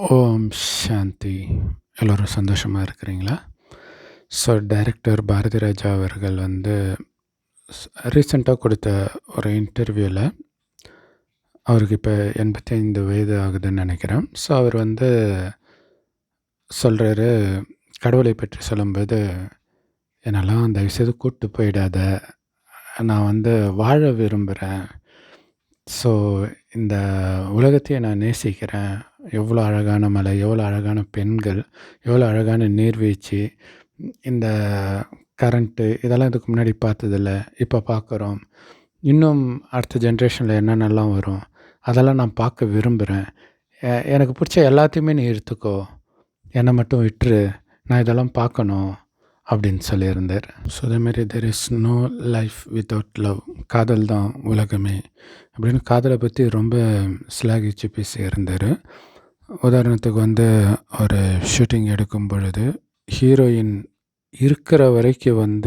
ஓம் சாந்தி. எல்லோரும் சந்தோஷமாக இருக்கிறீங்களா? ஸோ டைரக்டர் பாரதி ராஜா அவர்கள் ரீசெண்டாக கொடுத்த ஒரு இன்டர்வியூவில் அவருக்கு இப்போ 85 வயது ஆகுதுன்னு நினைக்கிறேன். ஸோ அவர் சொல்கிறாரு, கடவுளை பற்றி சொல்லும்போது, என்னெல்லாம் தயவுசெய்து கூப்பிட்டு போயிடாத, நான் வாழ விரும்புகிறேன். ஸோ இந்த உலகத்தையே நான் நேசிக்கிறேன். எவ்வளோ அழகான மலை, எவ்வளோ அழகான பெண்கள், எவ்வளோ அழகான நீர்வீழ்ச்சி, இந்த கரண்ட்டு இதெல்லாம் இதுக்கு முன்னாடி பார்த்ததில்ல. இப்போ பார்க்குறோம். இன்னும் அடுத்த ஜென்ரேஷனில் என்னென்னலாம் வரும், அதெல்லாம் நான் பார்க்க விரும்புகிறேன். எனக்கு பிடிச்ச எல்லாத்தையுமே நீ எடுத்துக்கோ, என்னை மட்டும் விட்டுரு, நான் இதெல்லாம் பார்க்கணும் அப்படின்னு சொல்லியிருந்தார். ஸோ அதேமாரி there is no life without love. காதல் தான் உலகமே அப்படின்னு காதலை பற்றி ரொம்ப சிலாகிச்சு பேசியிருந்தார். உதாரணத்துக்கு ஒரு ஷூட்டிங் எடுக்கும் பொழுது ஹீரோயின் இருக்கிற வரைக்கும்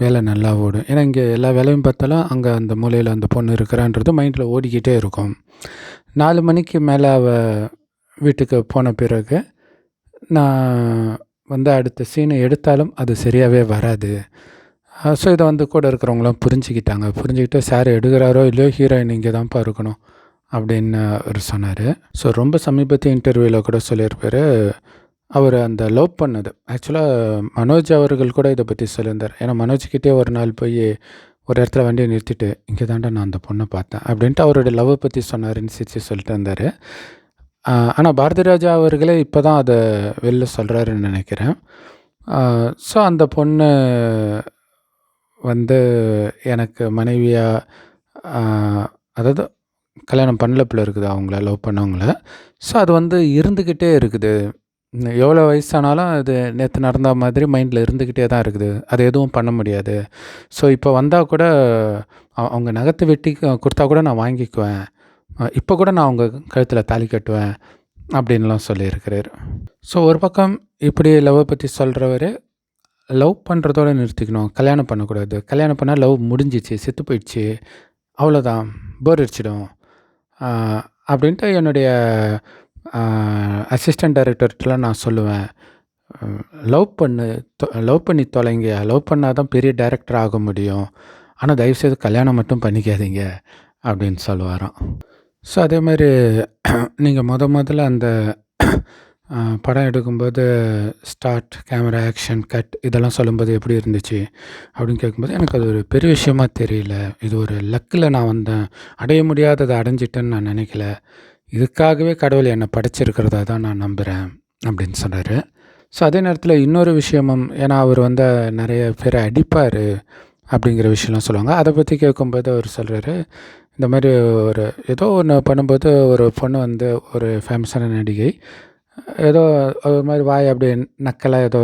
வேலை நல்லா ஓடும். ஏன்னா இங்கே எல்லா வேலையும் பார்த்தாலும் அங்கே அந்த மூலையில் அந்த பொண்ணு இருக்கிறான்றது மைண்டில் ஓடிக்கிட்டே இருக்கும். 4 மணிக்கு மேலே அவள் வீட்டுக்கு போன பிறகு நான் அடுத்த சீனை எடுத்தாலும் அது சரியாகவே வராது. ஸோ இதை கூட இருக்கிறவங்களாம் புரிஞ்சுக்கிட்டு சார் எடுக்கிறாரோ இல்லையோ ஹீரோயின் இங்கே தான்ப்பா இருக்கணும் அப்படின்னு அவர் சொன்னார். ஸோ ரொம்ப சமீபத்திய இன்டர்வியூவில் கூட சொல்லியிருப்பார், அவர் அந்த லவ் பண்ணது ஆக்சுவலாக மனோஜ் அவர்கள் கூட இதை பற்றி சொல்லியிருந்தார். ஏன்னா மனோஜ்கிட்டே ஒரு நாள் போய் ஒரு இடத்துல வண்டியை நிறுத்திட்டு, இங்கே தாண்டா நான் அந்த பொண்ணை பார்த்தேன் அப்படின்ட்டு அவருடைய லவ்வை பற்றி சொன்னாருன்னு சொல்லிட்டு இருந்தார். ஆனால் பாரதி ராஜா அவர்களே இப்போ தான் அதை வெளில சொல்கிறாருன்னு நினைக்கிறேன். ஸோ அந்த பொண்ணு எனக்கு மனைவியாக, அதாவது கல்யாணம் பண்ணல பிள்ளை இருக்குது அவங்கள லவ் பண்ணவங்கள. ஸோ அது இருந்துக்கிட்டே இருக்குது. எவ்வளோ வயசானாலும் அது நேற்று நடந்த மாதிரி மைண்டில் இருந்துக்கிட்டே தான் இருக்குது. அது எதுவும் பண்ண முடியாது. ஸோ இப்போ வந்தால் கூட அவங்க நகத்தை வெட்டி கொடுத்தா கூட நான் வாங்கிக்குவேன், இப்போ கூட நான் அவங்க கழுத்தில் தாலி கட்டுவேன் அப்படின்லாம் சொல்லியிருக்கிறார். ஸோ ஒரு பக்கம் இப்படி லவ்வை பற்றி சொல்கிறவர், லவ் பண்ணுறதோடு நிறுத்திக்கணும், கல்யாணம் பண்ணக்கூடாது, கல்யாணம் பண்ணால் லவ் முடிஞ்சிச்சு, செத்து போயிடுச்சு, அவ்வளோதான், போர் அடிச்சிடும் அப்படின்ட்டு என்னுடைய அசிஸ்டன்ட் டைரக்டர்கிட்டலாம் நான் சொல்லுவேன், லவ் பண்ணி தொலைங்க, லவ் பண்ணால் தான் பெரிய டைரக்டர் ஆக முடியும், ஆனால் தயவுசெய்து கல்யாணம் மட்டும் பண்ணிக்காதீங்க அப்படின்னு சொல்லுவாராம். ஸோ அதேமாதிரி நீங்கள் முதல்ல அந்த படம் எடுக்கும்போது ஸ்டார்ட், கேமரா, ஆக்ஷன், கட் இதெல்லாம் சொல்லும்போது எப்படி இருந்துச்சு அப்படின்னு கேட்கும்போது, எனக்கு அது ஒரு பெரிய விஷயமா தெரியல, இது ஒரு லக்கில் நான் வந்தேன், அடைய முடியாததை அடைஞ்சிட்டேன்னு நான் நினைக்கல, இதுக்காகவே கடவுள் என்னை படைச்சிருக்கிறதா தான் நான் நம்புகிறேன் அப்படின்னு சொன்னார். ஸோ அதே நேரத்தில் இன்னொரு விஷயமும், ஏன்னா அவர் நிறைய பேரை அடிப்பார் அப்படிங்கிற விஷயம்லாம் சொல்லுவாங்க. அதை பற்றி கேட்கும்போது அவர் சொல்கிறாரு, இந்த மாதிரி ஏதோ ஒன்று பண்ணும்போது ஒரு பொண்ணு ஒரு ஃபேமஸான நடிகை ஏதோ ஒரு மாதிரி வாய் அப்படி நக்கலாக ஏதோ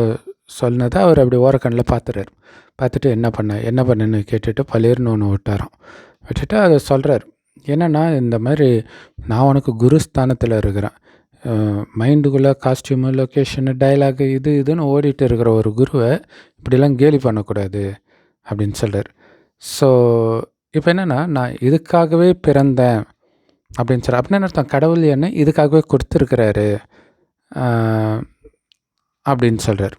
சொன்னதை அவர் அப்படி ஓரக்கண்ணில் பார்த்துறாரு. பார்த்துட்டு என்ன பண்ணேன்னு கேட்டுட்டு பளிர்னு ஒன்று விட்டுட்டு அதை சொல்கிறார். என்னென்னா, இந்த மாதிரி நான் உனக்கு குரு ஸ்தானத்தில் இருக்கிறேன், மைண்டுக்குள்ளே காஸ்டியூமு, லொக்கேஷனு, டைலாகு இதுன்னு ஓடிட்டு இருக்கிற ஒரு குருவை இப்படிலாம் கேலி பண்ணக்கூடாது அப்படின்னு சொல்கிறார். ஸோ இப்போ என்னென்னா, நான் இதுக்காகவே பிறந்தேன் அப்படின்னு சொல்கிறேன். அப்படின்னு அர்த்தம், கடவுள் என்ன இதுக்காகவே கொடுத்துருக்கிறாரு அப்படின்னு சொல்கிறார்.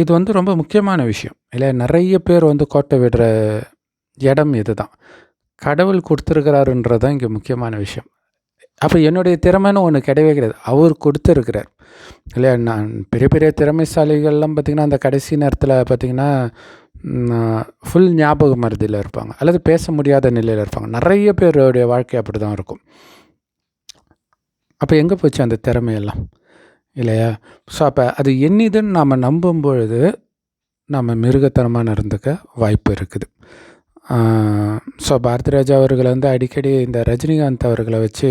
இது ரொம்ப முக்கியமான விஷயம் இல்லை? நிறைய பேர் கோட்டை விடுற இடம் இது தான். கடவுள் கொடுத்துருக்கிறாருன்றது தான் இங்கே முக்கியமான விஷயம். அப்போ என்னுடைய திறமைன்னு ஒன்று கிடையாது, அவர் கொடுத்துருக்கிறார் இல்லையா? நான் பெரிய பெரிய திறமைசாலிகள்லாம் பார்த்திங்கன்னா அந்த கடைசி நேரத்தில் பார்த்திங்கன்னா ஃபுல் ஞாபக மருதியில் இருப்பாங்க, அல்லது பேச முடியாத நிலையில் இருப்பாங்க. நிறைய பேருடைய வாழ்க்கை அப்படி தான் இருக்கும். அப்போ எங்கே போச்சு அந்த திறமையெல்லாம் இல்லையா? ஸோ அப்போ அது என்னதுன்னு நாம் நம்பும் பொழுது நம்ம மிருகத்தனமாக நடந்துக்க வாய்ப்பு இருக்குது. ஸோ பாரதி ராஜா அவர்கள் அடிக்கடி இந்த ரஜினிகாந்த் அவர்களை வச்சு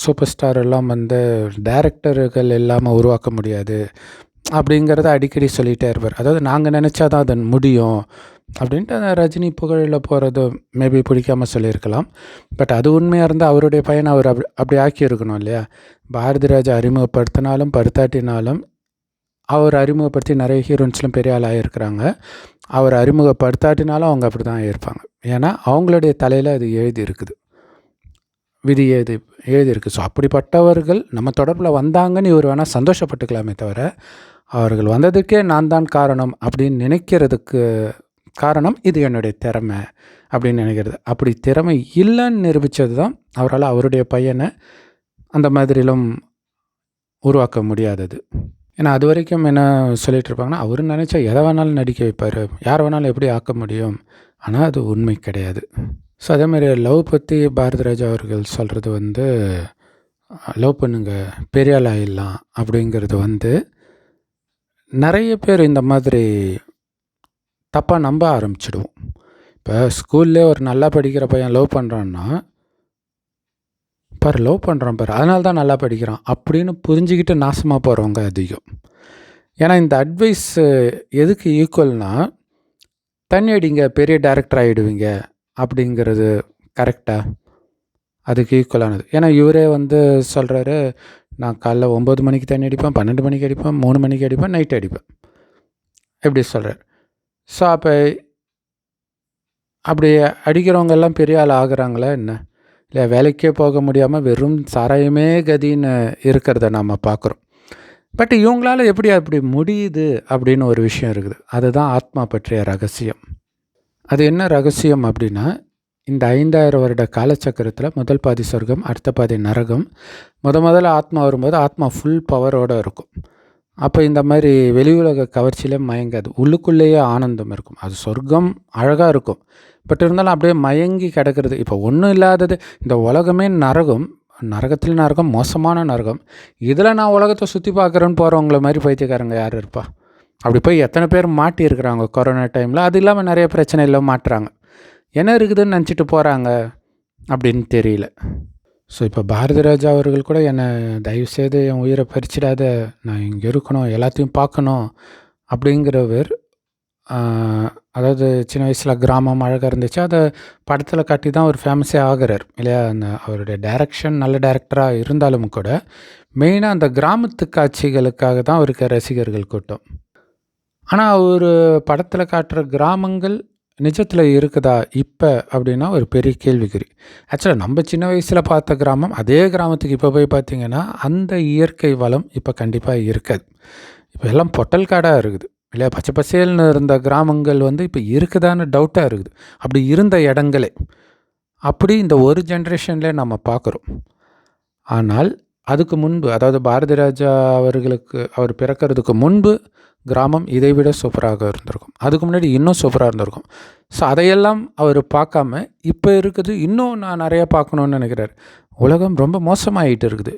சூப்பர் ஸ்டார் எல்லாம் டைரக்டர்கள் இல்லாமல் உருவாக்க முடியாது அப்படிங்கிறத அடிக்கடி சொல்லிகிட்டே இருப்பார். அதாவது நாங்கள் நினச்சா தான் அது முடியும் அப்படின்ட்டு அந்த ரஜினி புகழில் போகிறது மேபி பிடிக்காமல் சொல்லியிருக்கலாம். பட் அது உண்மையாக இருந்தால் அவருடைய பையனை அவர் அப்படி ஆக்கியிருக்கணும் இல்லையா? பாரதி ராஜா அறிமுகப்படுத்தினாலும் படுத்தாட்டினாலும் அவர் அறிமுகப்படுத்தி நிறைய ஹீரோயின்ஸ்லாம் பெரிய ஆளாக இருக்கிறாங்க. அவர் அறிமுகப்படுத்தாட்டினாலும் அவங்க அப்படி தான் இருப்பாங்க. ஏன்னா அவங்களுடைய தலையில் அது எழுதி இருக்குது. விதி எழுதியிருக்கு. ஸோ அப்படிப்பட்டவர்கள் நம்ம தொடர்பில் வந்தாங்கன்னு இவர் வேணால் சந்தோஷப்பட்டுக்கலாமே தவிர, அவர்கள் வந்ததுக்கே நான் தான் காரணம் அப்படின்னு நினைக்கிறதுக்கு காரணம் இது என்னுடைய திறமை அப்படின்னு நினைக்கிறது. அப்படி திறமை இல்லைன்னு நிரூபித்தது தான் அவரால் அவருடைய பையனை அந்த மாதிரிலும் உருவாக்க முடியாதது. ஏன்னா அது வரைக்கும் என்ன சொல்லிகிட்டு இருப்பாங்கன்னா, அவர் நினச்சா எதை வேணாலும் நடிக்க வைப்பார், யாரை வேணாலும் எப்படி ஆக்க முடியும். ஆனால் அது உண்மை கிடையாது. ஸோ அதேமாதிரி லவ் பற்றி பாரதிராஜா அவர்கள் சொல்கிறது லவ் பண்ணுங்க பெரிய ஆள் ஆகிடலாம் அப்படிங்கிறது நிறைய பேர் இந்த மாதிரி தப்பாக நம்ப ஆரம்பிச்சிடுவோம். இப்போ ஸ்கூல்லே ஒரு நல்லா படிக்கிற பையன் லவ் பண்ணுறான்னா, பாரு லவ் பண்ணுறான் பாரு அதனால தான் நல்லா படிக்கிறான் அப்படின்னு புரிஞ்சுக்கிட்டு நாசமாக போகிறவங்க அதிகம். ஏன்னா இந்த அட்வைஸ் எதுக்கு ஈக்குவல்னால், தண்ணி அடிங்க பெரிய டைரக்டர் ஆகிடுவீங்க அப்படிங்கிறது கரெக்டாக? அதுக்கு ஈக்குவலானது. ஏன்னா இவரே சொல்கிறாரு, நான் காலைல 9 மணிக்கு தண்ணி அடிப்பேன், 12 மணிக்கு அடிப்பேன், 3 மணிக்கு அடிப்பேன், நைட்டு அடிப்பேன் எப்படி சொல்கிறார். ஸோ அப்போ அப்படி அடிக்கிறவங்கெல்லாம் பெரிய ஆள் ஆகுறாங்களா என்ன? இல்லை வேலைக்கே போக முடியாமல் வெறும் சாராயமே கதின்னு இருக்கிறத நம்ம பார்க்குறோம். பட் இவங்களால் எப்படி அப்படி முடியுது அப்படின்னு ஒரு விஷயம் இருக்குது. அதுதான் ஆத்மா பற்றிய ரகசியம். அது என்ன ரகசியம் அப்படின்னா, இந்த 5000 வருட காலச்சக்கரத்தில் முதல் பாதி சொர்க்கம், அடுத்த பாதி நரகம். முதல்ல ஆத்மா வரும்போது ஆத்மா ஃபுல் பவரோடு இருக்கும். அப்போ இந்த மாதிரி வெளி உலக கவர்ச்சியிலே மயங்காது, உள்ளுக்குள்ளேயே ஆனந்தம் இருக்கும். அது சொர்க்கம் அழகாக இருக்கும். பட் இருந்தாலும் அப்படியே மயங்கி கிடக்கிறது. இப்போ ஒன்றும் இல்லாதது இந்த உலகமே நரகம், நரகத்தில் நரகம், மோசமான நரகம். இதில் நான் உலகத்தை சுற்றி பார்க்குறேன்னு போகிறவங்கள மாதிரி பைத்தியக்காரங்க யார் இருப்பா? அப்படி போய் எத்தனை பேர் மாட்டியிருக்கிறாங்க கொரோனா டைமில். அது இல்லாமல் நிறைய பிரச்சனை இல்லை மாட்டுறாங்க. என்ன இருக்குதுன்னு நினச்சிட்டு போகிறாங்க அப்படின்னு தெரியல. ஸோ இப்போ பாரதிராஜா அவர்கள் கூட என்னை தயவுசெய்து என் உயிரை பறிச்சிடாத, நான் இங்கே இருக்கணும், எல்லாத்தையும் பார்க்கணும் அப்படிங்கிறவர். அதாவது சின்ன வயசில் கிராமம் அழகாக இருந்துச்சு, அதை படத்தில் காட்டி தான் ஒரு ஃபேமஸே ஆகிறார் இல்லையா? அந்த அவருடைய டைரக்ஷன் நல்ல டைரக்டராக இருந்தாலும் கூட மெயினாக அந்த கிராமத்து காட்சிகளுக்காக தான் அவருக்கு ரசிகர்கள் கூட்டம். ஆனால் அவர் படத்தில் காட்டுற கிராமங்கள் நிஜத்தில் இருக்குதா இப்போ அப்படின்னா ஒரு பெரிய கேள்விக்குறி. ஆக்சுவலாக நம்ம சின்ன வயசில் பார்த்த கிராமம் அதே கிராமத்துக்கு இப்போ போய் பார்த்திங்கன்னா அந்த இயற்கை வளம் இப்போ கண்டிப்பாக இருக்காது. இப்போ எல்லாம் பொட்டல் காடாக இருக்குது இல்லையா? பச்சை பசேல்னு இருந்த கிராமங்கள் இப்போ இருக்குதான்னு டவுட்டாக இருக்குது. அப்படி இருந்த இடங்களே அப்படி இந்த ஒரு ஜென்ரேஷன்லேயே நம்ம பார்க்குறோம். ஆனால் அதுக்கு முன்பு, அதாவது பாரதிராஜா அவர்களுக்கு அவர் பிறக்கிறதுக்கு முன்பு கிராமம் இதைவிட சூப்பராக இருந்திருக்கும். அதுக்கு முன்னாடி இன்னும் சூப்பராக இருந்திருக்கும். ஸோ அதையெல்லாம் அவர் பார்க்காம இப்போ இருக்குது இன்னும் நான் நிறையா பார்க்கணுன்னு நினைக்கிறார். உலகம் ரொம்ப மோசமாகிட்டு இருக்குது,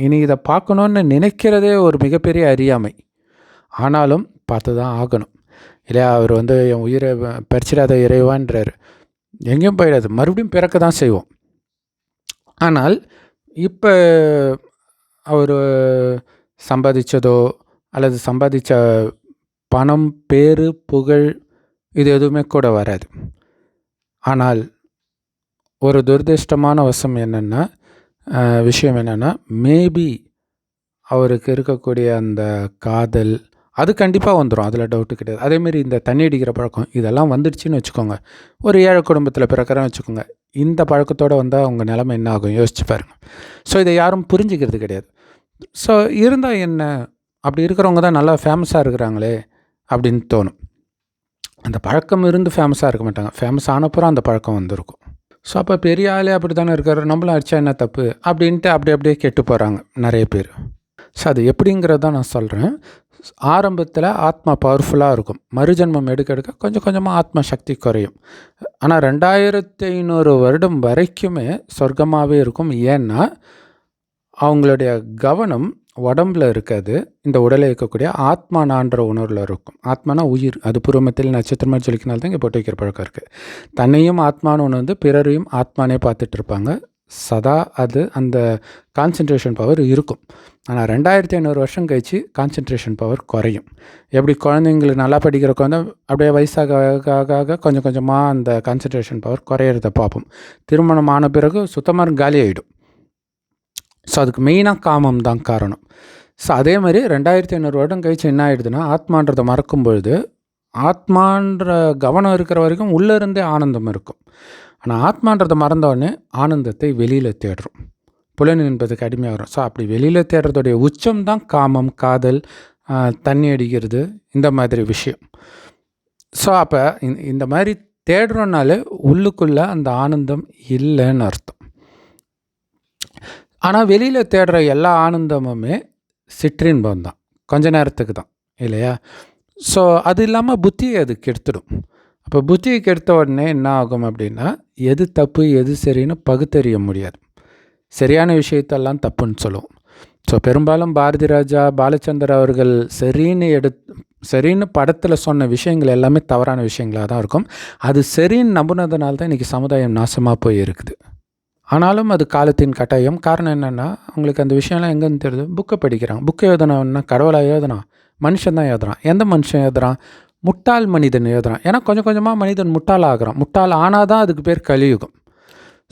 இனி இதை பார்க்கணுன்னு நினைக்கிறதே ஒரு மிகப்பெரிய அறியாமை. ஆனாலும் பார்த்து தான் ஆகணும் இல்லையா? அவர் என் உயிரை பறிச்சிடாத இறைவான்றார். எங்கேயும் போயிடாது, மறுபடியும் பிறக்க தான் செய்வோம். ஆனால் இப்போ அவர் சம்பாதிச்சதோ அல்லது சம்பாதித்த பணம், பேரு, புகழ் இது எதுவுமே கூட வராது. ஆனால் ஒரு துரதிர்ஷ்டமான விஷயம் என்னென்னா மேபி அவருக்கு இருக்கக்கூடிய அந்த காதல் அது கண்டிப்பாக வந்துடும், அதில் டவுட்டு கிடையாது. அதேமாரி இந்த தண்ணி அடிக்கிற பழக்கம் இதெல்லாம் வந்துடுச்சுன்னு வச்சுக்கோங்க, ஒரு ஏழை குடும்பத்தில் பிறக்கிறேன்னு வச்சுக்கோங்க, இந்த பழக்கத்தோடு வந்தால் அவங்க நிலைமை என்ன ஆகும் யோசிச்சு பாருங்கள். ஸோ இதை யாரும் புரிஞ்சிக்கிறது கிடையாது. ஸோ இருந்தால் என்ன, அப்படி இருக்கிறவங்க தான் நல்லா ஃபேமஸாக இருக்கிறாங்களே அப்படின்னு தோணும். அந்த பழக்கம் இருந்து ஃபேமஸாக இருக்க மாட்டாங்க, ஃபேமஸ் ஆனப்புறம் அந்த பழக்கம் வந்திருக்கும். ஸோ அப்போ பெரிய ஆளே அப்படி தானே இருக்கார், நம்மளும் அடித்தா என்ன தப்பு அப்படின்ட்டு அப்படியே கெட்டு போகிறாங்க நிறைய பேர். ஸோ அது எப்படிங்கிறது தான் நான் சொல்கிறேன். ஆரம்பத்தில் ஆத்மா பவர்ஃபுல்லாக இருக்கும், மறுஜன்மம் எடுக்க கொஞ்சம் கொஞ்சமாக ஆத்மா சக்தி குறையும். ஆனால் 2500 வருடம் வரைக்குமே சொர்க்கமாகவே இருக்கும். ஏன்னா அவங்களுடைய கவனம் உடம்பில் இருக்காது, இந்த உடலில் இருக்கக்கூடிய ஆத்மானான்ற உணர்வில் இருக்கும். ஆத்மானா உயிர், அது பூர்வமத்தில் நட்சத்திரமாக சொல்லிக்கினால்தான் இங்கே போட்டு வைக்கிற பழக்கம் இருக்குது. தன்னையும் ஆத்மானு ஒன்று பிறரையும் ஆத்மானே பார்த்துட்டு இருப்பாங்க சதா. அது அந்த கான்சன்ட்ரேஷன் பவர் இருக்கும். ஆனால் 2500 வருஷம் கழித்து கான்சன்ட்ரேஷன் பவர் குறையும். எப்படி குழந்தைங்களுக்கு நல்லா படிக்கிற குழந்தை அப்படியே வயசாக கொஞ்சம் கொஞ்சமாக அந்த கான்சன்ட்ரேஷன் பவர் குறையிறத பார்ப்போம். திருமணம் ஆன பிறகு சுத்தமாக காலி ஆகிடும். ஸோ அதுக்கு மெயினாக காமம் தான் காரணம். ஸோ அதே மாதிரி 2500 வருடம் கழிச்சு என்ன ஆகிடுதுன்னா, ஆத்மான்றதை மறக்கும் பொழுது ஆத்மான்ற கவனம் இருக்கிற வரைக்கும் உள்ளே இருந்தே ஆனந்தம் இருக்கும். ஆனால் ஆத்மான்றதை மறந்தோடனே ஆனந்தத்தை வெளியில் தேடுறோம், புலன் என்பதுக்கு அடிமையாகிறோம். ஸோ அப்படி வெளியில் தேடுறதுடைய உச்சம் தான் காமம், காதல், தண்ணி அடிக்கிறது, இந்த மாதிரி விஷயம். ஸோ அப்போ இந்த மாதிரி தேடுறோன்னாலே உள்ளுக்குள்ளே அந்த ஆனந்தம் இல்லைன்னு அர்த்தம். ஆனால் வெளியில் தேடுற எல்லா ஆனந்தமுமே சிற்றின்பம் தான், கொஞ்ச நேரத்துக்கு தான், இல்லையா? ஸோ அது இல்லாமல் புத்தியை அது கெடுத்துடும். அப்போ புத்தியை கெடுத்த உடனே என்ன ஆகும் அப்படின்னா, எது தப்பு எது சரின்னு பகுத்தறிய முடியாது. சரியான விஷயத்தெல்லாம் தப்புன்னு சொல்லுவோம். ஸோ பெரும்பாலும் பாரதி ராஜா, பாலச்சந்தர் அவர்கள் சரின்னு படத்தில் சொன்ன விஷயங்கள் எல்லாமே தவறான விஷயங்களாக தான் இருக்கும். அது சரின்னு நம்புனதுனால தான் இன்றைக்கி சமுதாயம் நாசமாக போய் இருக்குது. ஆனாலும் அது காலத்தின் கட்டாயம். காரணம் என்னென்னா, அவங்களுக்கு அந்த விஷயம்லாம் எங்கேருந்து தெரியுது? புக்கை படிக்கிறாங்க. புக்கை எழுதுனா கடவுளாக எழுதுனான்? மனுஷன் தான் எழுதுறான். எந்த மனுஷன் எழுதுறான்? முட்டாள் மனிதன் எழுதுறான். ஏன்னா கொஞ்சம் கொஞ்சமாக மனிதன் முட்டாள் ஆகிறான். முட்டாள் ஆனால் தான் அதுக்கு பேர் கலியுகம்.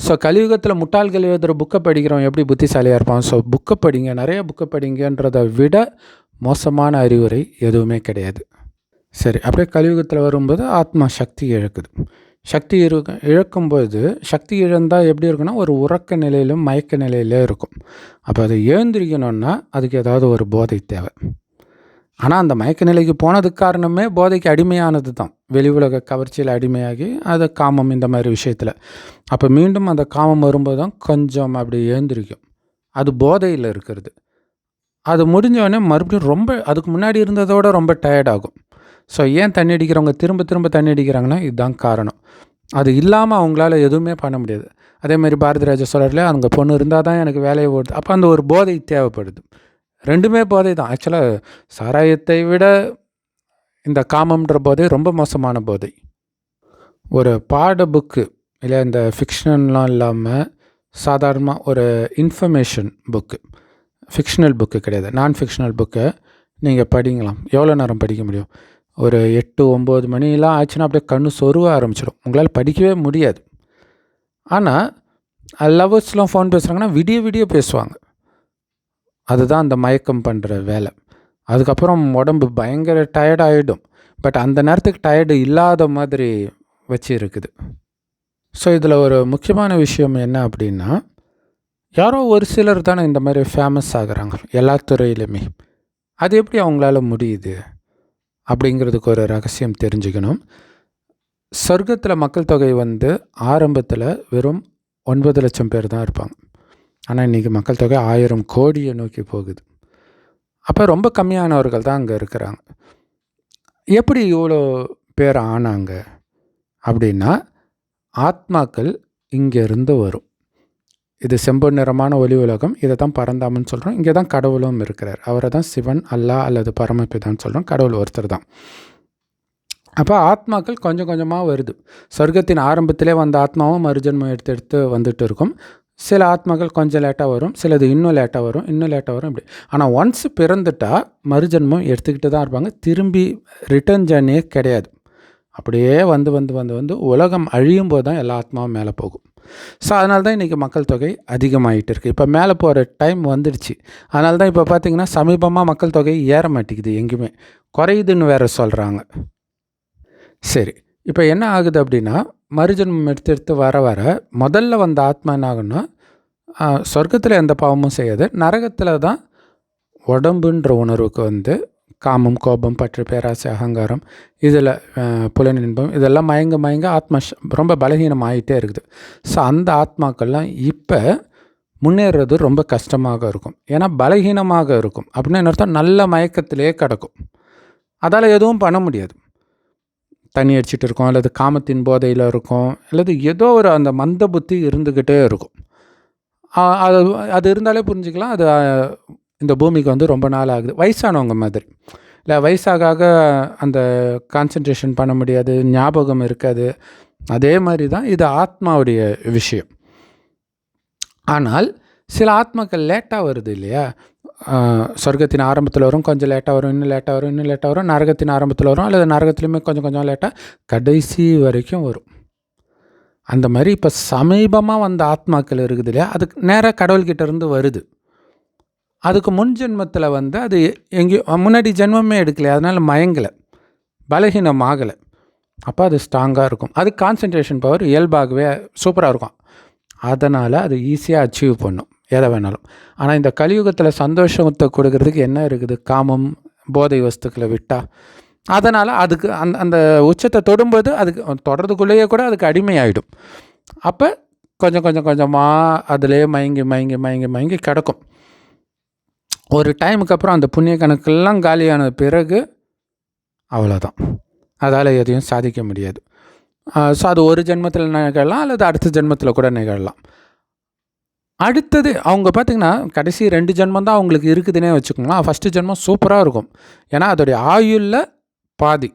ஸோ கலியுகத்தில் முட்டாள்கள் எழுதுகிற புக்கை படிக்கிறோம் எப்படி புத்திசாலியாக இருப்பான்? ஸோ புக்கை படிங்க, நிறைய புக்கை படிங்கன்றதை விட மோசமான அறிவுரை எதுவுமே கிடையாது. சரி, அப்படியே கலியுகத்தில் வரும்போது ஆத்மா சக்தி இழக்குது. சக்தி இழக்கும்போது, சக்தி இழந்தால் எப்படி இருக்குன்னா, ஒரு உறக்க நிலையிலும் மயக்க நிலையிலே இருக்கும். அப்போ அதை எழுந்திரிக்கணுன்னா அதுக்கு ஏதாவது ஒரு போதை தேவை. ஆனால் அந்த மயக்க நிலைக்கு போனதுக்கு காரணமே போதைக்கு அடிமையானது தான். வெளி உலக கவர்ச்சியில் அடிமையாகி அது காமம், இந்த மாதிரி விஷயத்தில். அப்போ மீண்டும் அந்த காமம் வரும்போது தான் கொஞ்சம் அப்படி எழுந்திரிக்கும். அது போதையில் இருக்கிறது. அது முடிஞ்சவொடனே மறுபடியும் ரொம்ப அதுக்கு முன்னாடி இருந்ததோட ரொம்ப டயர்டாகும். ஸோ ஏன் தண்ணி அடிக்கிறவங்க திரும்ப திரும்ப தண்ணி அடிக்கிறாங்கன்னா இதுதான் காரணம். அது இல்லாமல் அவங்களால எதுவுமே பண்ண முடியாது. அதேமாதிரி பாரதி ராஜா சொல்கிறார்களே, அங்கே பொண்ணு இருந்தால் தான் எனக்கு வேலையை ஓடுது. அப்போ அந்த ஒரு போதை தேவைப்படுது. ரெண்டுமே போதை தான். ஆக்சுவலாக சாராயத்தை விட இந்த காமம்ன்ற போதை ரொம்ப மோசமான போதை. ஒரு பாட புக்கு இல்லை, இந்த ஃபிக்ஷன்லாம் இல்லாமல் சாதாரணமாக ஒரு இன்ஃபர்மேஷன் புக்கு, ஃபிக்ஷனல் புக்கு கிடையாது, நான் ஃபிக்ஷனல் புக்கை நீங்கள் படிங்களாம். எவ்வளோ நேரம் படிக்க முடியும்? ஒரு 8-9 மணிலாம் ஆச்சுன்னா அப்படியே கண்ணு சொருவ ஆரம்பிச்சிடும். உங்களால் படிக்கவே முடியாது. ஆனால் லவ்வர்ஸ்லாம் ஃபோன் பேசுகிறாங்கன்னா விடிய விடிய பேசுவாங்க. அதுதான் அந்த மயக்கம் பண்ணுற வேலை. அதுக்கப்புறம் உடம்பு பயங்கர டயர்ட் ஆகிடும். பட் அந்த நேரத்துக்கு டயர்டு இல்லாத மாதிரி வச்சு இருக்குது. ஸோ இதில் ஒரு முக்கியமான விஷயம் என்ன அப்படின்னா, யாரோ ஒரு சிலர் தானே இந்த மாதிரி ஃபேமஸ் ஆகுறாங்க எல்லா துறையிலுமே. அது எப்படி அவங்களால முடியுது அப்படிங்கிறதுக்கு ஒரு ரகசியம் தெரிஞ்சுக்கணும். சொர்க்கத்தில் மக்கள் தொகை ஆரம்பத்தில் வெறும் 9 லட்சம் பேர் தான் இருப்பாங்க. ஆனால் இன்றைக்கி மக்கள் தொகை 1000 கோடியை நோக்கி போகுது. அப்போ ரொம்ப கம்மியானவர்கள் தான் அங்கே இருக்கிறாங்க. எப்படி இவ்வளோ பேர் ஆனாங்க அப்படின்னா, ஆத்மாக்கள் இங்கேருந்து வரும். இது செம்பொன் நிறமான ஒளி உலகம். இதை தான் பரந்தாமன்னு சொல்கிறோம். இங்கே தான் கடவுளும் இருக்கிறார். அவரை தான் சிவன், அல்லாஹ் அல்லது பரமபிதான்னு சொல்கிறோம். கடவுள் ஒருத்தர் தான். அப்போ ஆத்மாக்கள் கொஞ்சம் கொஞ்சமாக வருது. சொர்க்கத்தின் ஆரம்பத்திலே வந்த ஆத்மாவும் மறுஜன்மம் எடுத்து வந்துட்டு இருக்கும். சில ஆத்மாக்கள் கொஞ்சம் லேட்டாக வரும், சிலது இன்னும் லேட்டாக வரும், இப்படி. ஆனால் ஒன்ஸ் பிறந்துட்டால் மறுஜன்மம் எடுத்துக்கிட்டு தான் இருப்பாங்க. திரும்பி ரிட்டர்ன் ஜர்னியே கிடையாது. அப்படியே வந்து உலகம் அழியும் போது தான் எல்லா ஆத்மாவும் மேலே போகும். ஸோ அதனால தான் இன்றைக்கி மக்கள் தொகை அதிகமாகிட்டு இருக்குது. இப்போ மேலே போகிற டைம் வந்துடுச்சு. அதனால தான் இப்போ பார்த்திங்கன்னா சமீபமாக மக்கள் தொகை ஏற மாட்டேங்குது, எங்கேயுமே குறையுதுன்னு வேறு சொல்கிறாங்க. சரி, இப்போ என்ன ஆகுது அப்படின்னா, மறுஜன்மம் எடுத்து வர முதல்ல வந்த ஆத்மா என்ன ஆகுன்னா, சொர்க்கத்தில் எந்த பாவமும் செய்யாது. நரகத்தில் தான் உடம்புன்ற உணர்வுக்கு காமம், கோபம், பற்று, பேராசை, அகங்காரம், இதில் புலனின்பம், இதெல்லாம் மயங்க ஆத்மா ரொம்ப பலகீனம் ஆகிட்டே இருக்குது. ஸோ அந்த ஆத்மாக்கள்லாம் இப்போ முன்னேறது ரொம்ப கஷ்டமாக இருக்கும். ஏன்னா பலகீனமாக இருக்கும். அப்படின்னா என்ன அர்த்தம்? நல்ல மயக்கத்திலே கிடக்கும். அதால் எதுவும் பண்ண முடியாது. தண்ணி அடிச்சிட்டு இருக்கும், அல்லது காமத்தின் போதையில் இருக்கும், அல்லது ஏதோ ஒரு அந்த மந்த புத்தி இருந்துக்கிட்டே இருக்கும். அது இருந்தாலே புரிஞ்சுக்கலாம், அது இந்த பூமிக்கு ரொம்ப நாள் ஆகுது. வயசானவங்க மாதிரி இல்லை, வயசாக அந்த கான்சன்ட்ரேஷன் பண்ண முடியாது, ஞாபகம் இருக்காது. அதே மாதிரி தான் இது ஆத்மாவுடைய விஷயம். ஆனால் சில ஆத்மாக்கள் லேட்டாக வருது இல்லையா? சொர்க்கத்தின் ஆரம்பத்தில் வரும், கொஞ்சம் லேட்டாக வரும், இன்னும் லேட்டாக வரும், நரகத்தின் ஆரம்பத்தில் வரும், அல்லது நரகத்துலேயுமே கொஞ்சம் லேட்டாக கடைசி வரைக்கும் வரும். அந்த மாதிரி இப்போ சமீபமாக வந்த ஆத்மாக்கள் இருக்குது இல்லையா, அதுக்கு நேராக கடவுள்கிட்ட இருந்து வருது. அதுக்கு முன் ஜென்மத்தில் அது எங்கேயோ முன்னாடி ஜென்மமே எடுக்கலை, அதனால் மயங்கலை, பலகீனம் ஆகலை. அப்போ அது ஸ்ட்ராங்காக இருக்கும். அது கான்சன்ட்ரேஷன் பவர் இயல்பாகவே சூப்பராக இருக்கும். அதனால் அது ஈஸியாக அச்சீவ் பண்ணும் எதை வேணாலும். ஆனால் இந்த கலியுகத்தில் சந்தோஷத்தை கொடுக்கறதுக்கு என்ன இருக்குது? காமம், போதை வஸ்துக்களை விட்டால். அதனால் அதுக்கு அந்த உச்சத்தை தொடும்போது அதுக்கு தொடர்றதுக்குள்ளேயே கூட அதுக்கு அடிமையாயிடும். அப்போ கொஞ்சம் கொஞ்சம் கொஞ்சமாக அதிலே மயங்கி மயங்கி மயங்கி மயங்கி கிடக்கும். ஒரு டைமுக்கு அப்புறம் அந்த புண்ணிய கணக்கெல்லாம் காலியான பிறகு அவ்வளோதான், அதால் எதையும் சாதிக்க முடியாது. ஸோ அது ஒரு ஜென்மத்தில் நிகழலாம், அல்லது அடுத்த ஜென்மத்தில் கூட நிகழலாம். அடுத்தது அவங்க பார்த்திங்கன்னா கடைசி 2 ஜென்மம் தான் அவங்களுக்கு இருக்குதுன்னே வச்சுக்கோங்களேன். ஃபஸ்ட்டு ஜென்மம் சூப்பராக இருக்கும். ஏன்னா அதோடைய ஆயுளில் பாதி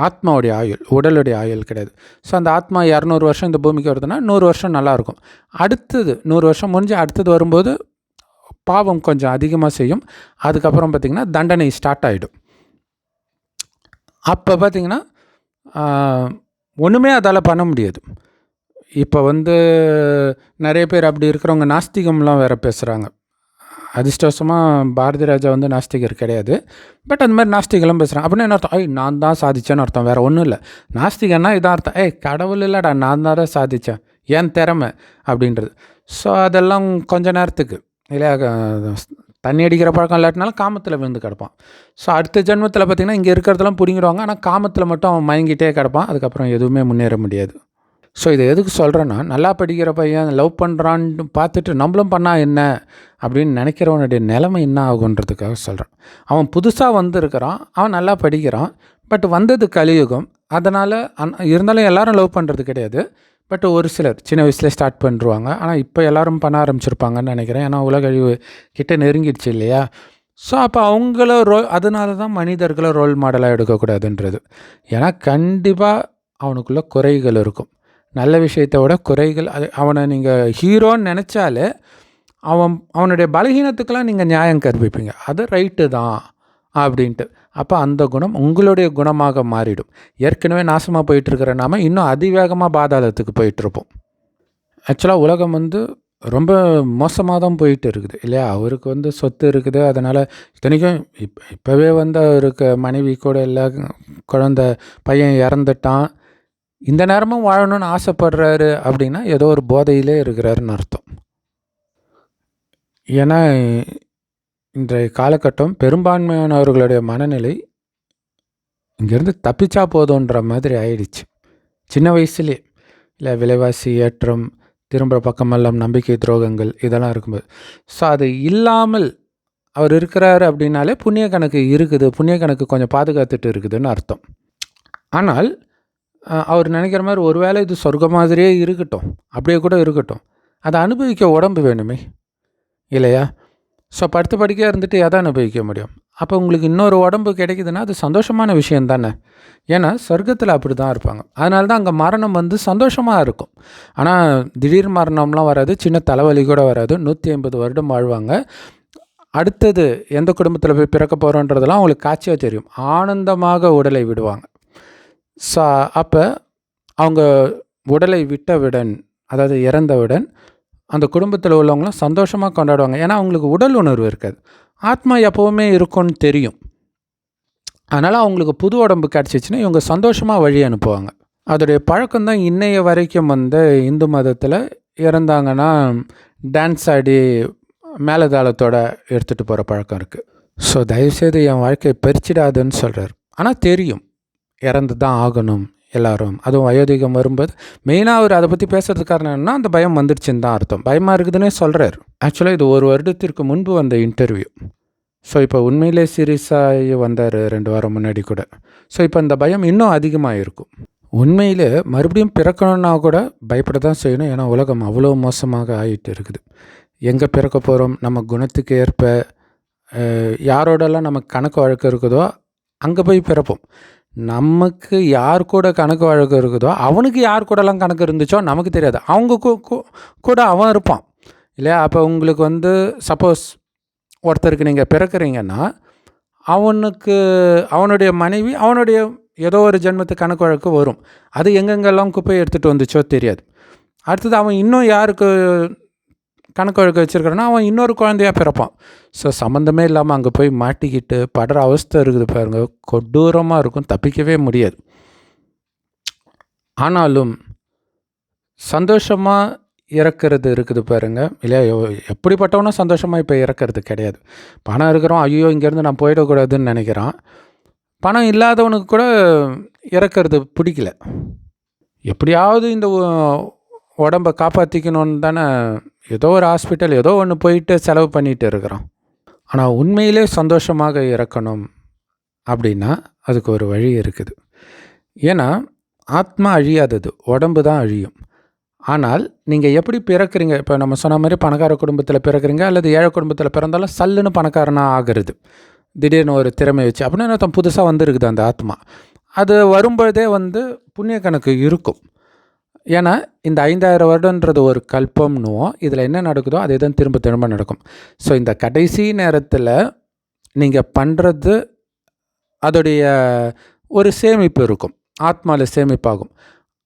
ஆத்மாவுடைய ஆயுள், உடலுடைய ஆயுள் கிடையாது. ஸோ அந்த ஆத்மா 200 வருஷம் இந்த பூமிக்கு வருதுன்னா 100 வருஷம் நல்லாயிருக்கும். அடுத்தது 100 வருஷம் முடிஞ்சு அடுத்தது வரும்போது பாவம் கொஞ்சம் அதிகமாக செய்யும். அதுக்கப்புறம் பார்த்திங்கன்னா தண்டனை ஸ்டார்ட் ஆகிடும். அப்போ பார்த்திங்கன்னா ஒன்றுமே அதால் பண்ண முடியாது. இப்போ நிறைய பேர் அப்படி இருக்கிறவங்க நாஸ்திகம்லாம் வேறு பேசுகிறாங்க. அதிர்ஷ்டவசமாக பாரதி ராஜா நாஸ்திகர் கிடையாது. பட் அந்த மாதிரி நாஸ்திகெல்லாம் பேசுகிறாங்க. அப்படின்னா என்ன அர்த்தம்? நான் தான் சாதித்தேன்னு அர்த்தம், வேறு ஒன்றும் இல்லை. நாஸ்திகன்னா இதான் அர்த்தம், கடவுள் இல்லைடா, நான் தான் சாதித்தேன், என் திறமை அப்படின்றது. ஸோ அதெல்லாம் கொஞ்ச நேரத்துக்கு இல்லையா, தண்ணி அடிக்கிற பழக்கம் இல்லாட்டினாலும் காமத்தில் விழுந்து கிடப்பான். ஸோ அடுத்த ஜென்மத்தில் பார்த்திங்கன்னா இங்கே இருக்கிறதெல்லாம் பிடிங்கிடுவாங்க. ஆனால் காமத்தில் மட்டும் அவன் மயங்கிட்டே கிடப்பான். அதுக்கப்புறம் எதுவுமே முன்னேற முடியாது. ஸோ இதை எதுக்கு சொல்கிறேன்னா, நல்லா படிக்கிற பையன் லவ் பண்ணுறான்னு பார்த்துட்டு நம்மளும் பண்ணால் என்ன அப்படின்னு நினைக்கிறவனுடைய நிலைமை என்ன ஆகுன்றதுக்காக சொல்கிறேன். அவன் புதுசாக வந்திருக்கிறான், அவன் நல்லா படிக்கிறான். பட் வந்தது கலியுகம். அதனால் இருந்தாலும் எல்லோரும் லவ் பண்ணுறது கிடையாது. பட் ஒரு சிலர் சின்ன வயசுலேயே ஸ்டார்ட் பண்ணிடுவாங்க. ஆனால் இப்போ எல்லோரும் பண்ண ஆரம்பிச்சிருப்பாங்கன்னு நினைக்கிறேன். ஏன்னா உலக அழிவு கிட்ட நெருங்கிடுச்சு இல்லையா. ஸோ அப்போ அவங்கள அதனால தான் மனிதர்களை ரோல் மாடலாக எடுக்கக்கூடாதுன்றது. ஏன்னா கண்டிப்பாக அவனுக்குள்ளே குறைகள் இருக்கும். நல்ல விஷயத்தை விட குறைகள். அவனை நீங்கள் ஹீரோன்னு நினச்சாலே அவனுடைய பலகீனத்துக்கெல்லாம் நீங்கள் நியாயம் கற்பிப்பீங்க, அது ரைட்டு தான் அப்படின்ட்டு. அப்போ அந்த குணம் உங்களுடைய குணமாக மாறிடும். ஏற்கனவே நாசமாக போயிட்டுருக்கிற நாம் இன்னும் அதிவேகமாக பாதாளத்துக்கு போயிட்டுருப்போம். ஆக்சுவலாக உலகம் ரொம்ப மோசமாக தான் போயிட்டு இருக்குது இல்லையா. அவருக்கு சொத்து இருக்குது. அதனால் இத்தனைக்கும் இப்போவே அவருக்கு மனைவி கூட இல்லை, குழந்த பையன் இறந்துட்டான். இந்த நேரமும் வாழணும்னு ஆசைப்படுறாரு அப்படின்னா ஏதோ ஒரு போதையிலே இருக்கிறாருன்னு அர்த்தம். ஏன்னா இன்றைய காலகட்டம் பெரும்பான்மையானவர்களுடைய மனநிலை இங்கேருந்து தப்பிச்சா போதுன்ற மாதிரி ஆயிடுச்சு. சின்ன வயசுலேயே இல்லை, விலைவாசி ஏற்றம், திரும்ப பக்கமெல்லாம் நம்பிக்கை துரோகங்கள், இதெல்லாம் இருக்கும்போது. ஸோ அது இல்லாமல் அவர் இருக்கிறாரு அப்படின்னாலே புண்ணிய கணக்கு இருக்குது, புண்ணிய கணக்கு கொஞ்சம் பாதுகாத்துட்டு இருக்குதுன்னு அர்த்தம். ஆனால் அவர் நினைக்கிற மாதிரி ஒரு வேளை இது சொர்க்கம் மாதிரியே இருக்கட்டும், அப்படியே கூட இருக்கட்டும், அதை அனுபவிக்க உடம்பு வேணுமே இல்லையா. ஸோ படுத்து படிக்கையாக இருந்துட்டு எதை அனுபவிக்க முடியும்? அப்போ உங்களுக்கு இன்னொரு உடம்பு கிடைக்குதுன்னா அது சந்தோஷமான விஷயம் தானே. ஏன்னா சொர்க்கத்தில் அப்படி தான் இருப்பாங்க. அதனால தான் அங்கே மரணம் சந்தோஷமாக இருக்கும். ஆனால் திடீர் மரணம்லாம் வராது, சின்ன தலைவலி கூட வராது. 150 வருடம் வாழ்வாங்க. அடுத்தது எந்த குடும்பத்தில் போய் பிறக்க போகிறோன்றதெல்லாம் அவங்களுக்கு காட்சியாக தெரியும். ஆனந்தமாக உடலை விடுவாங்க. ஸோ அப்போ அவங்க உடலை விட்டவுடன், அதாவது இறந்தவுடன், அந்த குடும்பத்தில் உள்ளவங்களாம் சந்தோஷமாக கொண்டாடுவாங்க. ஏன்னா அவங்களுக்கு உடல் உணர்வு இருக்காது, ஆத்மா எப்போவுமே இருக்கும்னு தெரியும். அதனால் அவங்களுக்கு புது உடம்பு கிடச்சிச்சின்னா இவங்க சந்தோஷமாக வழி அனுப்புவாங்க. அதோடைய பழக்கம்தான் இன்னைய வரைக்கும் இந்து மதத்தில் இறந்தாங்கன்னா டான்ஸ் ஆடி மேலதாளத்தோடு எடுத்துகிட்டு போகிற பழக்கம் இருக்குது. ஸோ தயவுசெய்து என் வாழ்க்கையை பறிச்சிடாதுன்னு சொல்கிறார். ஆனால் தெரியும் இறந்து தான் ஆகணும் எல்லோரும். அதுவும் வயோதிகம் வரும்போது மெயினாக அவர் அதை பற்றி பேசுகிறதுக்கு காரணம் என்னன்னா அந்த பயம் வந்துடுச்சுன்னு தான் அர்த்தம். பயமாக இருக்குதுன்னே சொல்கிறார். ஆக்சுவலாக இது 1 வருடத்திற்கு முன்பு வந்த இன்டர்வியூ. ஸோ இப்போ உண்மையிலே சீரியஸாகி வந்தார் 2 வாரம் முன்னாடி கூட. ஸோ இப்போ இந்த பயம் இன்னும் அதிகமாக இருக்கும். உண்மையிலே மறுபடியும் பிறக்கணுன்னா கூட பயப்பட தான் செய்யணும். ஏன்னா உலகம் அவ்வளோ மோசமாக ஆகிட்டு இருக்குது. எங்கே பிறக்க போகிறோம், நம்ம குணத்துக்கு ஏற்ப யாரோடெல்லாம் நமக்கு கணக்கு வழக்கு இருக்குதோ அங்கே போய் பிறப்போம். நமக்கு யார் கூட கணக்கு வழக்கு இருக்குதோ அவனுக்கு யார் கூடலாம் கணக்கு இருந்துச்சோ நமக்கு தெரியாது, அவங்க கூட அவன் இருப்பான் இல்லையா. அப்போ உங்களுக்கு சப்போஸ் ஒருத்தருக்கு நீங்கள் பிறக்கிறீங்கன்னா அவனுக்கு அவனுடைய மனைவி அவனுடைய ஏதோ ஒரு ஜென்மத்துக்கு கணக்கு வழக்கு வரும். அது எங்கெங்கெல்லாம் குப்பையை எடுத்துகிட்டு வந்துச்சோ தெரியாது. அடுத்தது அவன் இன்னும் யாருக்கு கணக்கு வழக்கு வச்சுருக்கிறான்னா அவன் இன்னொரு குழந்தையாக பிறப்பான். ஸோ சம்மந்தமே இல்லாமல் அங்கே போய் மாட்டிக்கிட்டு படுற அவஸ்தை இருக்குது பாருங்கள், கொடூரமாக இருக்கும், தப்பிக்கவே முடியாது. ஆனாலும் சந்தோஷமாக இறக்கிறது இருக்குது பாருங்க, இல்லையா? எப்படிப்பட்டவனும் சந்தோஷமாக இப்போ இறக்கிறது கிடையாது. பணம் இருக்கிறோம், ஐயோ இங்கேருந்து நான் போயிடக்கூடாதுன்னு நினைக்கிறான். பணம் இல்லாதவனுக்கு கூட இறக்கிறது பிடிக்கல. எப்படியாவது இந்த உடம்பை காப்பாற்றிக்கணுன்னு தானே ஏதோ ஒரு ஹாஸ்பிட்டல் ஏதோ ஒன்று போயிட்டு செலவு பண்ணிகிட்டு இருக்கிறான். ஆனால் உண்மையிலே சந்தோஷமாக இறக்கணும் அப்படின்னா அதுக்கு ஒரு வழி இருக்குது. ஏன்னா ஆத்மா அழியாதது, உடம்பு தான் அழியும். ஆனால் நீங்கள் எப்படி பிறக்கிறீங்க, இப்போ நம்ம சொன்ன மாதிரி பணக்கார குடும்பத்தில் பிறக்கிறீங்க அல்லது ஏழை குடும்பத்தில் பிறந்தாலும் சல்லுன்னு பணக்காரனாக ஆகிறது திடீர்னு ஒரு திறமை வச்சு அப்படின்னா அர்த்தம் புதுசாக வந்துருக்குது அந்த ஆத்மா. அது வரும்பொழுதே புண்ணிய கணக்கு இருக்கும். ஏன்னா இந்த 5000 வருடன்றது ஒரு கல்பம்னுவோம். இதில் என்ன நடக்குதோ அதே தான் திரும்ப திரும்ப நடக்கும். ஸோ இந்த கடைசி நேரத்தில் நீங்கள் பண்ணுறது அதோடைய ஒரு சேமிப்பு இருக்கும், ஆத்மாவில் சேமிப்பாகும்.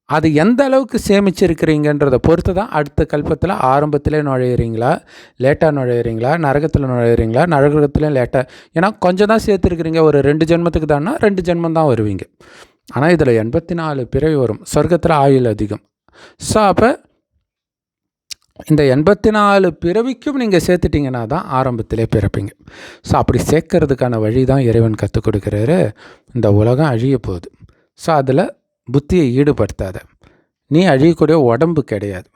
அது எந்த அளவுக்கு சேமிச்சிருக்கிறீங்கன்றதை பொறுத்து தான் அடுத்த கல்பத்தில் ஆரம்பத்திலே நுழையிறீங்களா, லேட்டாக நுழையிறீங்களா, நரகத்தில் நுழையிறீங்களா, நரகத்துலேயும் லேட்டாக. ஏன்னா கொஞ்சம் தான் சேர்த்துருக்கிறீங்க, ஒரு 2 ஜென்மத்துக்கு தான்னா 2 ஜென்மம் தான் வருவீங்க. ஆனால் இதில் 84 பிறவி வரும். சொர்க்கத்தில் ஆயுள் அதிகம். ஸோ அப்போ இந்த 84 பிறவிக்கும் நீங்கள் சேர்த்துட்டிங்கன்னா தான் ஆரம்பத்திலே பிறப்பீங்க. ஸோ அப்படி சேர்க்கறதுக்கான வழி தான் இறைவன் கற்றுக் கொடுக்குறாரு. இந்த உலகம் அழிய போகுது, ஸோ அதில் புத்தியை ஈடுபடுத்தாத. நீ அழியக்கூடிய உடம்பு கிடையாது,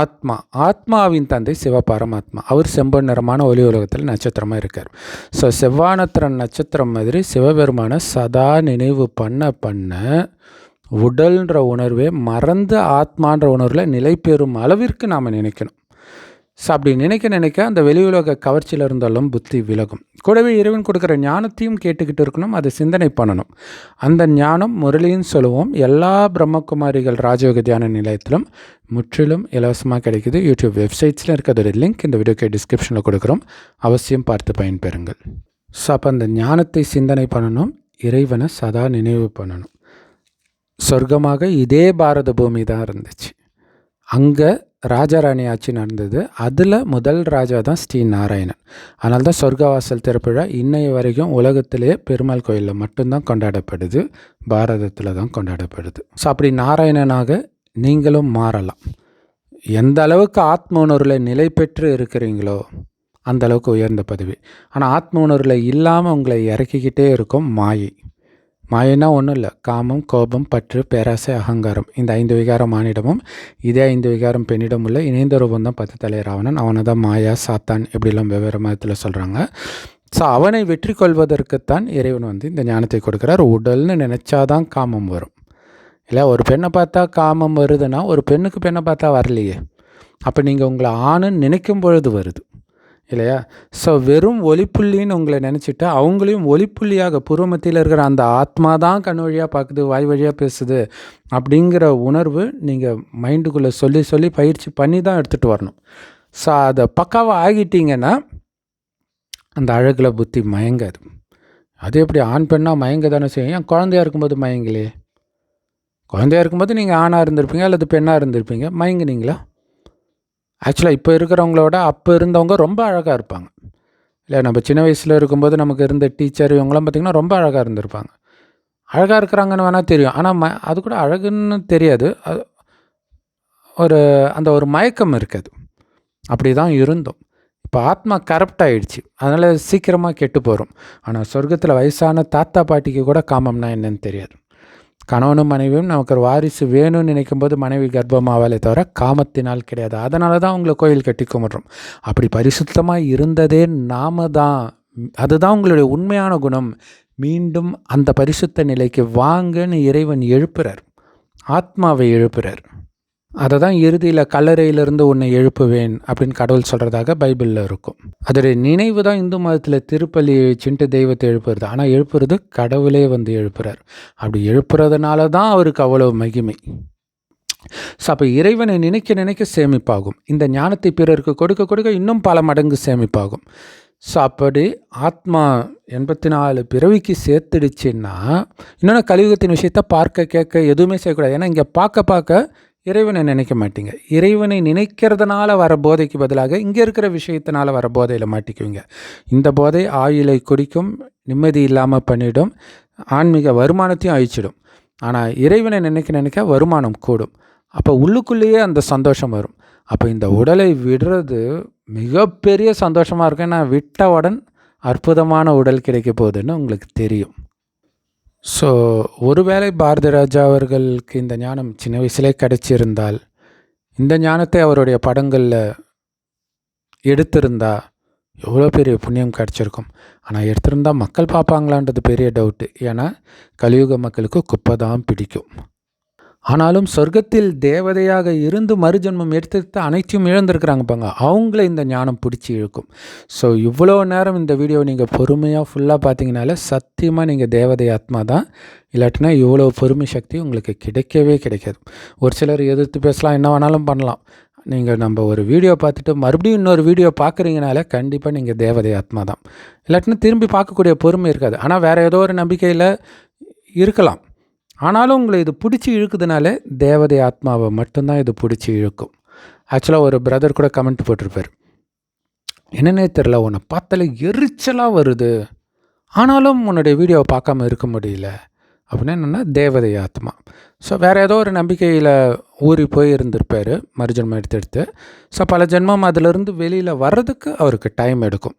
ஆத்மா. ஆத்மாவின் தந்தை சிவபரமாத்மா. அவர் செம்பன் நிறமான ஒளி உலகத்தில் நட்சத்திரமாக இருக்கார். ஸோ செவ்வானத்திரன் நட்சத்திரம் மாதிரி சிவபெருமான சதா நினைவு பண்ண உடல்ன்ற உணர்வே மறந்து ஆத்மான்ற உணர்வில் நிலை பெறும் அளவிற்கு நாம் நினைக்கணும். ஸோ அப்படி நினைக்க அந்த வெளி உலக கவர்ச்சியில் இருந்தாலும் புத்தி விலகும். கூடவே இறைவன் கொடுக்குற ஞானத்தையும் கேட்டுக்கிட்டு இருக்கணும், அதை சிந்தனை பண்ணணும். அந்த ஞானம் முரளின்னு சொல்லுவோம், எல்லா பிரம்மகுமாரிகள் ராஜயோக தியான நிலையத்திலும் முற்றிலும் இலவசமாக கிடைக்குது. யூடியூப் வெப்சைட்ஸில் இருக்கிறதோட லிங்க் இந்த வீடியோக்கு டிஸ்கிரிப்ஷனில் கொடுக்குறோம், அவசியம் பார்த்து பயன்பெறுங்கள். ஸோ அப்போ அந்த ஞானத்தை சிந்தனை பண்ணணும், இறைவனை சதா நினைவு பண்ணணும். சொர்க்கமாக இதே பாரத பூமி தான் இருந்துச்சு. அங்கே ராஜாராணி ஆட்சி நடந்தது. அதில் முதல் ராஜா தான் ஸ்ரீ நாராயணன். அதனால தான் சொர்க்கவாசல் திறப்புழா இன்னைய வரைக்கும் உலகத்திலே பெருமாள் கோயிலில் மட்டும்தான் கொண்டாடப்படுது, பாரதத்தில் தான் கொண்டாடப்படுது. ஸோ அப்படி நாராயணனாக நீங்களும் மாறலாம். எந்த அளவுக்கு ஆத்ம உணர்வில் நிலை பெற்று இருக்கிறீங்களோ அந்த அளவுக்கு உயர்ந்த பதவி. ஆனால் ஆத்ம உணர்வில் இல்லாமல் உங்களை இறக்கிக்கிட்டே இருக்கும் மாயை. மாயன்னா ஒன்றும் இல்லை, காமம், கோபம், பற்று, பேராசை, அகங்காரம். இந்த 5 விகாரம் ஆணிடமும் இதே 5 விகாரம் பெண்ணிடம் உள்ள இணைந்த ரூபம் தான் 10 தலை ராவணன். அவனை தான் மாயா, சாத்தான் இப்படிலாம் வெவ்வேறு மதத்தில் சொல்கிறாங்க. ஸோ அவனை வெற்றி கொள்வதற்குத்தான் இறைவன் இந்த ஞானத்தை கொடுக்குறார். உடல்னு நினச்சாதான் காமம் வரும், இல்லை ஒரு பெண்ணை பார்த்தா காமம் வருதுன்னா ஒரு பெண்ணுக்கு பெண்ணை பார்த்தா வரலையே. அப்போ நீங்கள் உங்களை ஆணுன்னு நினைக்கும் பொழுது வருது இல்லையா? ஸோ வெறும் ஒளிப்புள்ளின்னு உங்களை நினச்சிட்டு அவங்களையும் ஒளிப்புள்ளியாக பூர்வமத்தியில் இருக்கிற அந்த ஆத்மா தான் கண் வழியாக பார்க்குது, வாய் வழியாக பேசுது அப்படிங்கிற உணர்வு நீங்கள் மைண்டுக்குள்ளே சொல்லி பயிற்சி பண்ணி தான் எடுத்துகிட்டு வரணும். ஸோ அதை பக்காவாக ஆகிட்டிங்கன்னா அந்த அழகில் புத்தி மயங்காது. அது எப்படி ஆண் பெண்ணாக மயங்க தானே செய்யும். ஏன் குழந்தையாக இருக்கும்போது மயங்கலே? குழந்தையாக இருக்கும்போது நீங்கள் ஆணாக இருந்திருப்பீங்க அல்லது பெண்ணாக இருந்திருப்பீங்க, மயங்குனீங்களா? ஆக்சுவலாக இப்போ இருக்கிறவங்களோட அப்போ இருந்தவங்க ரொம்ப அழகாக இருப்பாங்க இல்லை? நம்ம சின்ன வயசில் இருக்கும்போது நமக்கு இருந்த டீச்சர் இவங்களாம் பார்த்திங்கன்னா ரொம்ப அழகாக இருந்திருப்பாங்க. அழகாக இருக்கிறாங்கன்னு வேணால் தெரியும், ஆனால் அது கூட அழகுன்னு தெரியாது. அந்த ஒரு மயக்கம் இருக்காது. அப்படி தான் இருந்தோம். இப்போ ஆத்மா கரப்ட் ஆகிடுச்சு, அதனால் சீக்கிரமாக கெட்டு போகிறோம். ஆனால் சொர்க்கத்தில் வயசான தாத்தா பாட்டிக்கு கூட காமம்னா என்னன்னு தெரியாது. கணவனும் மனைவியும் நமக்கு ஒரு வாரிசு வேணும்னு நினைக்கும்போது மனைவி கர்ப்பமாவாலே தவிர காமத்தினால் கிடையாது. அதனால தான் உங்களை கோயில் கட்டி கும்பிட்றோம். அப்படி பரிசுத்தமாக இருந்ததே நாம தான். அதுதான் உங்களுடைய உண்மையான குணம். மீண்டும் அந்த பரிசுத்த நிலைக்கு வாங்கன்னு இறைவன் எழுப்புறார், ஆத்மாவை எழுப்புறார். அதை தான் இறுதியில் கல்லறையிலிருந்து உன்னை எழுப்புவேன் அப்படின்னு கடவுள் சொல்கிறதாக பைபிளில் இருக்கும். அதோடைய நினைவு தான் இந்து மதத்தில் திருப்பலி சின்ட்டு தெய்வத்தை எழுப்புறது. ஆனால் எழுப்புறது கடவுளே எழுப்புறார். அப்படி எழுப்புறதுனால தான் அவருக்கு அவ்வளோ மகிமை. ஸோ அப்போ இறைவனை நினைக்க சேமிப்பாகும். இந்த ஞானத்தை பிறருக்கு கொடுக்க இன்னும் பல மடங்கு சேமிப்பாகும். ஸோ அப்படி ஆத்மா 84 பிறவிக்கு சேர்த்துடுச்சுன்னா இன்னொன்று கலியுகத்தின் விஷயத்தை பார்க்க கேட்க எதுவுமே செய்யக்கூடாது. ஏன்னா இங்கே பார்க்க இறைவனை நினைக்க மாட்டீங்க. இறைவனை நினைக்கிறதுனால வர போதைக்கு பதிலாக இங்கே இருக்கிற விஷயத்தினால வர போதையில் மாட்டிக்குவீங்க. இந்த போதை ஆயுளை குடிக்கும், நிம்மதி இல்லாமல் பண்ணிடும், ஆன்மீக வருமானத்தையும் அழிச்சிடும். ஆனால் இறைவனை நினைக்க நினைக்க வருமானம் கூடும். அப்போ உள்ளுக்குள்ளேயே அந்த சந்தோஷம் வரும். அப்போ இந்த உடலை விடுறது மிகப்பெரிய சந்தோஷமாக இருக்கும். ஏன்னா விட்டவுடன் அற்புதமான உடல் கிடைக்க போகுதுன்னு உங்களுக்கு தெரியும். ஸோ ஒருவேளை பாரதி ராஜா அவர்களுக்கு இந்த ஞானம் சின்ன வயசுலே கிடைச்சிருந்தால், இந்த ஞானத்தை அவருடைய படங்களில் எடுத்திருந்தா எவ்வளோ பெரிய புண்ணியம் கிடச்சிருக்கும். ஆனால் எடுத்திருந்தா மக்கள் பார்ப்பாங்களான்றது பெரிய டவுட்டு. ஏன்னா கலியுக மக்களுக்கு குப்பை தான் பிடிக்கும். ஆனாலும் சொர்க்கத்தில் தேவதையாக இருந்து மறுஜன்மம் எடுத்துட்டு அனைத்தையும் இழந்திருக்கிறாங்க பாங்க, அவங்கள இந்த ஞானம் பிடிச்சி இழுக்கும். ஸோ இவ்வளோ நேரம் இந்த வீடியோ நீங்கள் பொறுமையாக ஃபுல்லாக பார்த்தீங்கனால சத்தியமாக நீங்கள் தேவதை ஆத்மா தான். இல்லாட்டினா இவ்வளோ பொறுமை சக்தி உங்களுக்கு கிடைக்கவே கிடைக்காது. ஒரு சிலர் எதிர்த்து பேசலாம், என்ன வேணாலும் பண்ணலாம். நீங்கள் நம்ம ஒரு வீடியோ பார்த்துட்டு மறுபடியும் இன்னொரு வீடியோ பார்க்குறீங்கனால கண்டிப்பாக நீங்கள் தேவதை ஆத்மா தான். இல்லாட்டினா திரும்பி பார்க்கக்கூடிய பொறுமை இருக்காது. ஆனால் வேறு ஏதோ ஒரு நம்பிக்கையில் இருக்கலாம். ஆனாலும் உங்களை இது பிடிச்சி இழுக்குதுனாலே தேவதை ஆத்மாவை மட்டும்தான் இது பிடிச்சி இழுக்கும். ஆக்சுவலாக ஒரு பிரதர் கூட கமெண்ட் போட்டிருப்பார், என்னன்னே தெரில, உன்னை பார்த்தாலே எரிச்சலாக வருது, ஆனாலும் உன்னுடைய வீடியோவை பார்க்காம இருக்க முடியல அப்படின்னா என்னென்னா தேவதை ஆத்மா. ஸோ வேறு ஏதோ ஒரு நம்பிக்கையில் ஊறி போய் இருந்திருப்பார் மறுஜன்மம் எடுத்து. ஸோ பல ஜென்மம் அதிலிருந்து வெளியில் வர்றதுக்கு அவருக்கு டைம் எடுக்கும்.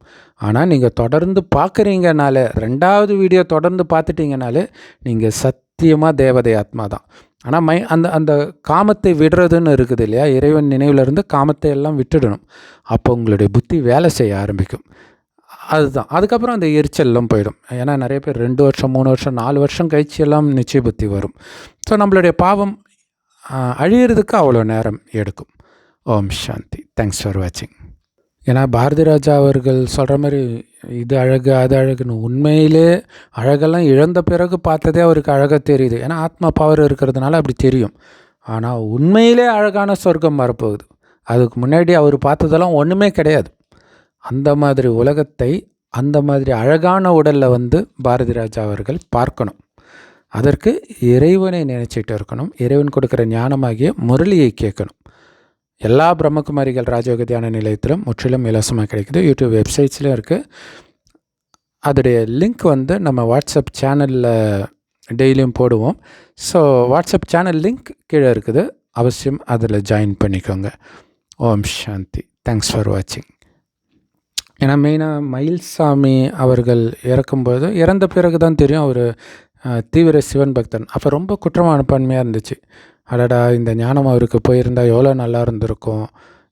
ஆனால் நீங்கள் தொடர்ந்து பார்க்குறீங்கனாலே, 2வது வீடியோ தொடர்ந்து பார்த்துட்டிங்கனாலே நீங்கள் சத்தியமாக தேவதை ஆத்மா தான். ஆனால் அந்த அந்த காமத்தை விடுறதுன்னு இருக்குது இல்லையா, இறைவன் நினைவிலிருந்து காமத்தை எல்லாம் விட்டுடணும். அப்போ உங்களுடைய புத்தி வேலை செய்ய ஆரம்பிக்கும். அதுதான். அதுக்கப்புறம் அந்த எரிச்சல்லாம் போயிடும். ஏன்னா நிறைய பேர் 2 வருஷம் 3 வருஷம் 4 வருஷம் கழிச்சு எல்லாம் நிச்சய புத்தி வரும். ஸோ நம்மளுடைய பாவம் அழியிறதுக்கு அவ்வளோ நேரம் எடுக்கும். ஓம் சாந்தி. தேங்க்ஸ் ஃபார் வாட்சிங். ஏன்னா பாரதி ராஜா அவர்கள் சொல்கிற மாதிரி இது அழகு அது அழகுன்னு உண்மையிலே அழகெல்லாம் இழந்த பிறகு பார்த்ததே அவருக்கு அழகாக தெரியுது. ஏன்னா ஆத்மா பவர் இருக்கிறதுனால அப்படி தெரியும். ஆனால் உண்மையிலே அழகான சொர்க்கம் வரப்போகுது. அதுக்கு முன்னாடி அவர் பார்த்ததெல்லாம் ஒன்றுமே கிடையாது. அந்த மாதிரி உலகத்தை, அந்த மாதிரி அழகான உடலில் பாரதி ராஜா அவர்கள் பார்க்கணும். அதற்கு இறைவனை நினைச்சிட்டு இருக்கணும். இறைவன் கொடுக்குற ஞானமாகிய முரளியை கேட்கணும். எல்லா பிரம்மகுமாரிகள் ராஜயோக தியான நிலையத்திலும் முற்றிலும் இலவசமாக கிடைக்குது. யூடியூப் வெப்சைட்ஸ்லையும் இருக்குது. அதோடைய லிங்க் நம்ம வாட்ஸ்அப் சேனலில் டெய்லியும் போடுவோம். ஸோ வாட்ஸ்அப் சேனல் லிங்க் கீழே இருக்குது. அவசியம் அதில் ஜாயின் பண்ணிக்கோங்க. ஓம் சாந்தி. தேங்க்ஸ் ஃபார் வாட்சிங். ஏன்னா மெயினாக மயில்சாமி அவர்கள் இறந்த பிறகு தான் தெரியும் அவர் தீவிர சிவன் பக்தன். அப்போ ரொம்ப குற்றமனப்பான்மையாக இருந்துச்சு. அடடா, இந்த ஞானம் அவருக்கு போயிருந்தால் எவ்வளோ நல்லா இருந்திருக்கும்,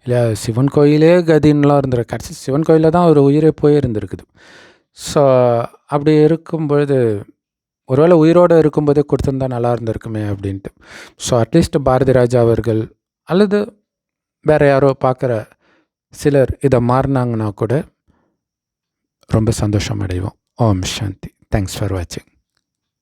இல்லை சிவன் கோயிலே கதின்லாம் இருந்திருக்கு. கடைசி சிவன் கோயிலில் தான் அவர் உயிரே போயிருந்துருக்குது. ஸோ அப்படி இருக்கும்பொழுது ஒருவேளை உயிரோடு இருக்கும்போதே கொடுத்துருந்தா நல்லா இருந்திருக்குமே அப்படின்ட்டு. ஸோ அட்லீஸ்ட் பாரதி ராஜா அவர்கள் அல்லது வேறு யாரோ பார்க்குற சிலர் இதை மாறினாங்கன்னா கூட ரொம்ப சந்தோஷம் அடைவோம். ஓம் சாந்தி. தேங்க்ஸ் ஃபார் வாட்சிங்.